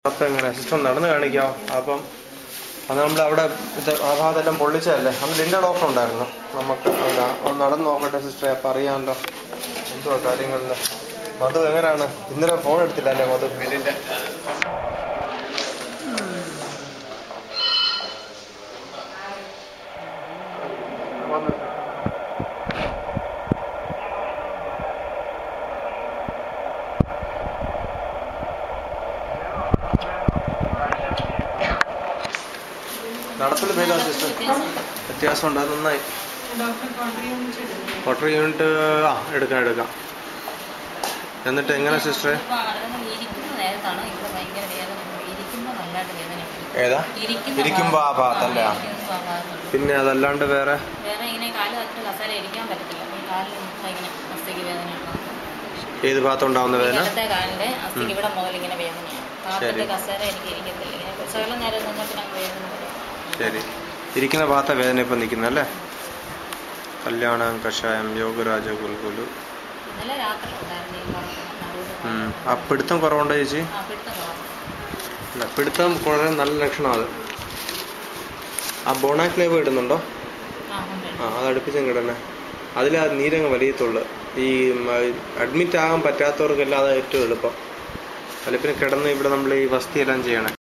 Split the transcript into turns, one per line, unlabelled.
അപ്പം എങ്ങനെ സിസ്റ്റം നടന്ന് കാണിക്കാം. അപ്പം അത് നമ്മൾ അവിടെ ആ ഭാഗത്തെല്ലാം പൊള്ളിച്ചതല്ലേ, അന്ന് ലിൻഡർ ഡോക്ടർ ഉണ്ടായിരുന്നു. നമുക്ക് ഒന്ന് നടന്ന് നോക്കട്ടെ സിസ്റ്ററെ, അപ്പം അറിയാമല്ലോ എന്തുവാ കാര്യങ്ങളിൽ. മധു എങ്ങനെയാണ്? ഇന്നലെ ഫോൺ എടുത്തില്ലല്ലേ മധു ബില്ലിൻ്റെ? നടപ്പിൽ ഭേദമാണ് സിസ്റ്റർ, വ്യത്യാസമുണ്ട്. അത് നന്നായി. ക്വാർട്ടർ യൂണിറ്റ് എടുക്കാം. എന്നിട്ട് എങ്ങനെ സിസ്റ്ററെ? ഏതാ ഇരിക്കുമ്പോ ആ ഭാഗത്തല്ലേ? പിന്നെ അതല്ലാണ്ട് വേറെ ഏത് ഭാഗത്തുണ്ടാവുന്ന വേദന? ശരി, ഇരിക്കുന്ന ഭാഗത്തെ വേദന ഇപ്പം നിൽക്കുന്നല്ലേ? കല്യാണം, കഷായം, യോഗരാജ, ഗുൽഗുലു. ആ പിടുത്തം കുറവുണ്ടോ ചേച്ചി? അല്ല, പിടുത്തം വളരെ നല്ല ലക്ഷണമാണ്. അത് ആ ബോണാക്ലേവ് ഇടുന്നുണ്ടോ? അത് അടുപ്പിച്ചും കിടന്നെ. അതിൽ ആ നീരങ്ങ് വലിയത്തുള്ളു. ഈ അഡ്മിറ്റ് ആകാൻ പറ്റാത്തവർക്കെല്ലാം അത് ഏറ്റവും എളുപ്പം. അതിൽ പിന്നെ കിടന്ന് ഇവിടെ നമ്മൾ ഈ വസ്തിയെല്ലാം ചെയ്യണേ.